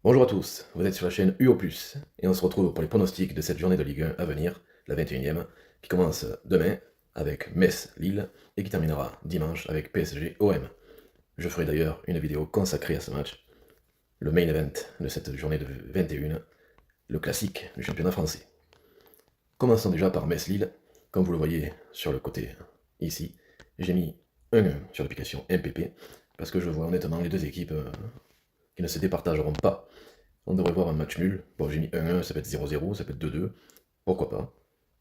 Bonjour à tous, vous êtes sur la chaîne UO+, et on se retrouve pour les pronostics de cette journée de Ligue 1 à venir, la 21e, qui commence demain avec Metz-Lille et qui terminera dimanche avec PSG-OM. Je ferai d'ailleurs une vidéo consacrée à ce match, le main event de cette journée de 21, le classique du championnat français. Commençons déjà par Metz-Lille, comme vous le voyez sur le côté ici, j'ai mis 1 sur l'application MPP, parce que je vois honnêtement les deux équipes qui ne se départageront pas. On devrait voir un match nul. Bon, j'ai mis 1-1, ça peut être 0-0, ça peut être 2-2, pourquoi pas.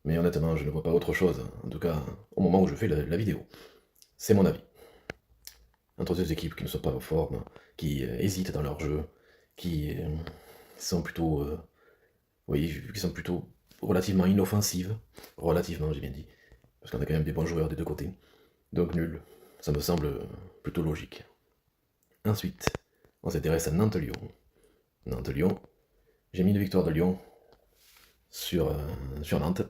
Mais honnêtement, je ne vois pas autre chose, en tout cas au moment où je fais la vidéo. C'est mon avis. Entre deux équipes qui ne sont pas en forme, qui hésitent dans leur jeu, qui sont plutôt, oui, qui sont plutôt relativement inoffensives, relativement j'ai bien dit, parce qu'on a quand même des bons joueurs des deux côtés. Donc nul, ça me semble plutôt logique. Ensuite, on s'intéresse à Nantes-Lyon. Nantes-Lyon, j'ai mis une victoire de Lyon sur Nantes,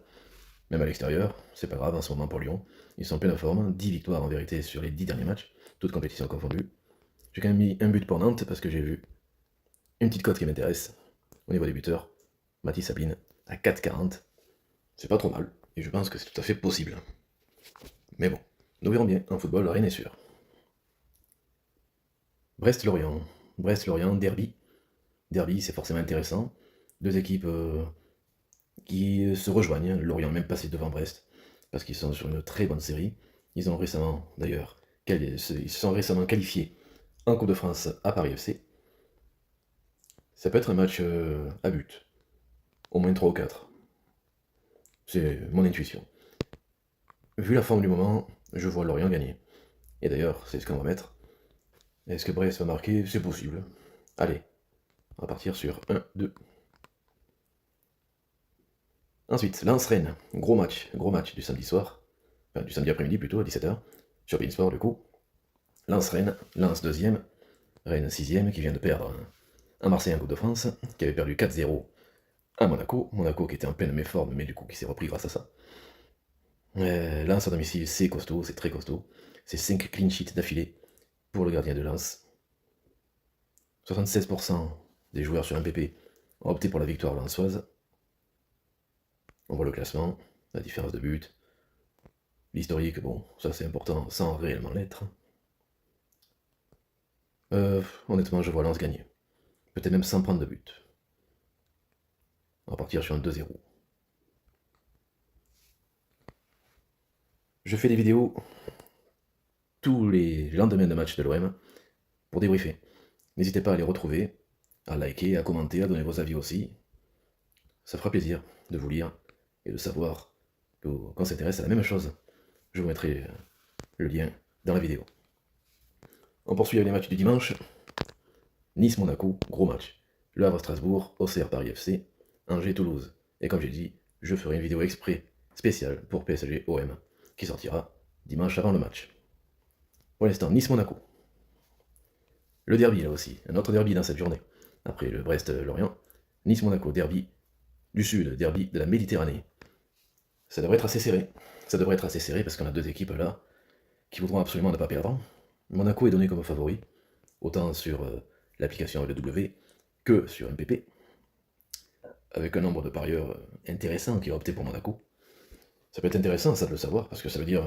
même à l'extérieur, c'est pas grave en ce moment pour Lyon. Ils sont en pleine forme, 10 victoires en vérité sur les 10 derniers matchs, toutes compétitions confondues. J'ai quand même mis un but pour Nantes parce que j'ai vu une petite cote qui m'intéresse au niveau des buteurs. Mathis Sabine à 4,40. C'est pas trop mal, et je pense que c'est tout à fait possible. Mais bon, nous verrons bien, en football, rien n'est sûr. Brest-Lorient. Brest-Lorient, derby. Derby, c'est forcément intéressant. Deux équipes qui se rejoignent. Lorient même passé devant Brest, parce qu'ils sont sur une très bonne série. Ils ont récemment, d'ailleurs, ils se sont récemment qualifiés en Coupe de France à Paris FC. Ça peut être un match à but, au moins 3 ou 4. C'est mon intuition. Vu la forme du moment, je vois Lorient gagner. Et d'ailleurs, c'est ce qu'on va mettre. Est-ce que Brest va marquer? C'est possible. Allez, on va partir sur 1, 2. Ensuite, Lens-Rennes, gros match du samedi soir, enfin du samedi après-midi plutôt, à 17h, sur Beansport du coup. Lens-Rennes, Lens 2ème, Rennes 6ème, qui vient de perdre un Marseille en Coupe de France, qui avait perdu 4-0 à Monaco. Monaco qui était en pleine méforme, mais du coup qui s'est repris grâce à ça. Lens à domicile, c'est costaud, c'est très costaud. C'est 5 clean sheets d'affilée pour le gardien de Lens. 76% des joueurs sur MPP ont opté pour la victoire lensoise. On voit le classement, la différence de but. L'historique, bon, ça c'est important sans réellement l'être. Honnêtement, je vois Lens gagner. Peut-être même sans prendre de but. On va partir sur un 2-0. Je fais des vidéos tous les lendemains de match de l'OM pour débriefer. N'hésitez pas à les retrouver, à liker, à commenter, à donner vos avis aussi. Ça fera plaisir de vous lire et de savoir qu'on s'intéresse à la même chose. Je vous mettrai le lien dans la vidéo. On poursuit avec les matchs du dimanche. Nice-Monaco, gros match. Le Havre-Strasbourg, Auxerre Paris FC, Angers-Toulouse. Et comme j'ai dit, je ferai une vidéo exprès spéciale pour PSG-OM qui sortira dimanche avant le match. Pour l'instant, Nice-Monaco. Le derby là aussi, un autre derby dans cette journée. Après le Brest-Lorient, Nice-Monaco, derby du Sud, derby de la Méditerranée. Ça devrait être assez serré. Ça devrait être assez serré parce qu'on a deux équipes là qui voudront absolument ne pas perdre. Monaco est donné comme favori, autant sur l'application LW que sur MPP, avec un nombre de parieurs intéressant qui a opté pour Monaco. Ça peut être intéressant ça de le savoir, parce que ça veut dire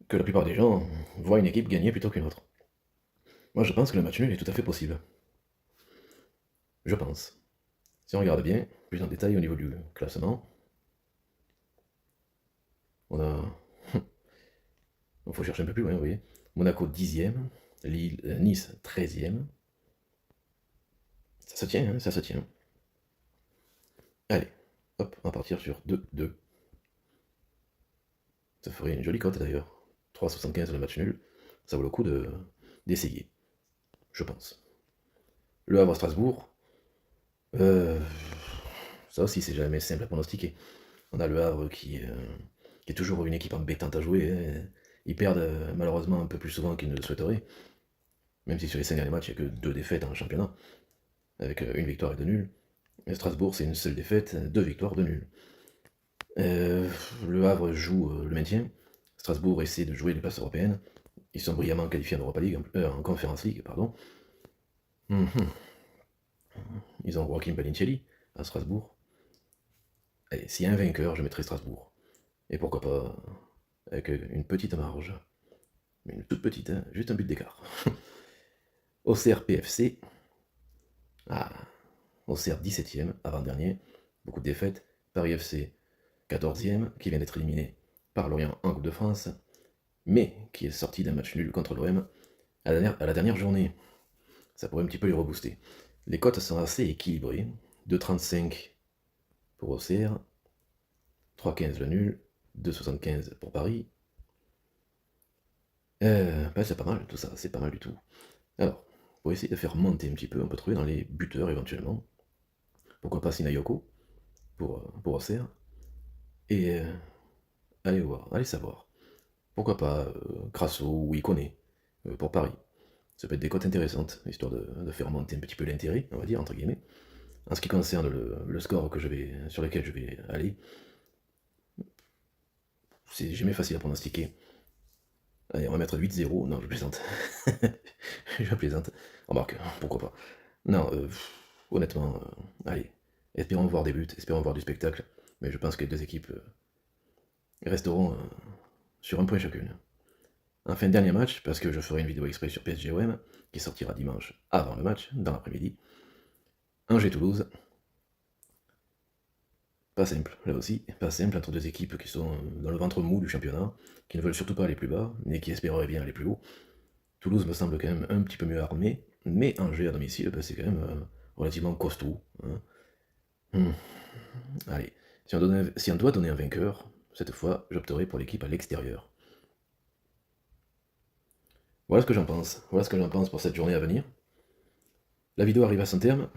que la plupart des gens voient une équipe gagner plutôt qu'une autre. Moi je pense que le match nul est tout à fait possible. Je pense. Si on regarde bien, plus en détail au niveau du classement, on a... Il faut chercher un peu plus loin, vous voyez. Monaco 10ème, Nice 13ème. Ça se tient, hein, ça se tient. Allez, hop, on va partir sur 2-2. Ça ferait une jolie cote d'ailleurs. 3,75 le match nul. Ça vaut le coup d'essayer. Je pense. Le Havre-Strasbourg. Ça aussi, c'est jamais simple à pronostiquer. On a le Havre qui est toujours une équipe embêtante à jouer. Hein. Ils perdent malheureusement un peu plus souvent qu'ils ne le souhaiteraient. Même si sur les 5 derniers matchs, il n'y a que 2 défaites en championnat. Avec une victoire et 2 nuls. Et Strasbourg, c'est une seule défaite, 2 victoires, 2 nuls. Le Havre joue le maintien. Strasbourg essaie de jouer les places européennes. Ils sont brillamment qualifiés en Europa League, en Conference League, pardon. ils ont Joaquim Palincelli à Strasbourg. Allez, s'il y a un vainqueur, je mettrai Strasbourg. Et pourquoi pas avec une petite marge. Mais une toute petite, hein, juste un but d'écart. Auxerre PFC. Ah, Auxerre 17ème, avant-dernier. Beaucoup de défaites. Paris FC 14ème, qui vient d'être éliminé par Lorient en Coupe de France, mais qui est sorti d'un match nul contre l'OM à la dernière journée. Ça pourrait un petit peu les rebooster. Les cotes sont assez équilibrées. 2,35 pour Auxerre, 3,15 le nul, 2,75 pour Paris. C'est pas mal tout ça, c'est pas mal du tout. Alors, pour essayer de faire monter un petit peu, on peut trouver dans les buteurs éventuellement. Pourquoi pas Sinayoko pour Auxerre. Et allez voir, allez savoir. Pourquoi pas Crasso ou Icone pour Paris. Ça peut être des cotes intéressantes, histoire de faire monter un petit peu l'intérêt, on va dire, entre guillemets. En ce qui concerne le score sur lequel je vais aller, c'est jamais facile à pronostiquer. Allez, on va mettre 8-0. Non, je plaisante. Je plaisante. Remarque, pourquoi pas. Non, honnêtement, allez, espérons voir des buts, espérons voir du spectacle. Mais je pense que les deux équipes resteront sur un point chacune. Enfin, dernier match, parce que je ferai une vidéo exprès sur PSG-OM, qui sortira dimanche avant le match, dans l'après-midi. Angers-Toulouse. Pas simple, là aussi, pas simple entre deux équipes qui sont dans le ventre mou du championnat, qui ne veulent surtout pas aller plus bas, mais qui espéreraient bien aller plus haut. Toulouse me semble quand même un petit peu mieux armé, mais Angers à domicile, ben, c'est quand même relativement costaud. Hein. Allez, si on doit donner un vainqueur, cette fois, j'opterai pour l'équipe à l'extérieur. Voilà ce que j'en pense. Voilà ce que j'en pense pour cette journée à venir. La vidéo arrive à son terme.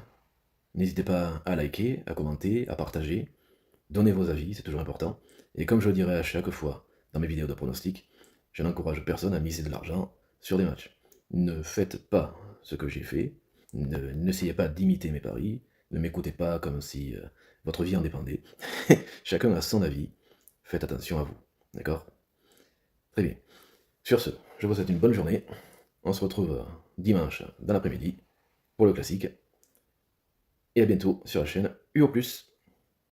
N'hésitez pas à liker, à commenter, à partager. Donnez vos avis, c'est toujours important. Et comme je le dirai à chaque fois dans mes vidéos de pronostic, je n'encourage personne à miser de l'argent sur des matchs. Ne faites pas ce que j'ai fait. N'essayez pas d'imiter mes paris. Ne m'écoutez pas comme si votre vie en dépendait. Chacun a son avis. Faites attention à vous. D'accord? Très bien. Sur ce, je vous souhaite une bonne journée. On se retrouve dimanche dans l'après-midi pour le classique. Et à bientôt sur la chaîne UO+.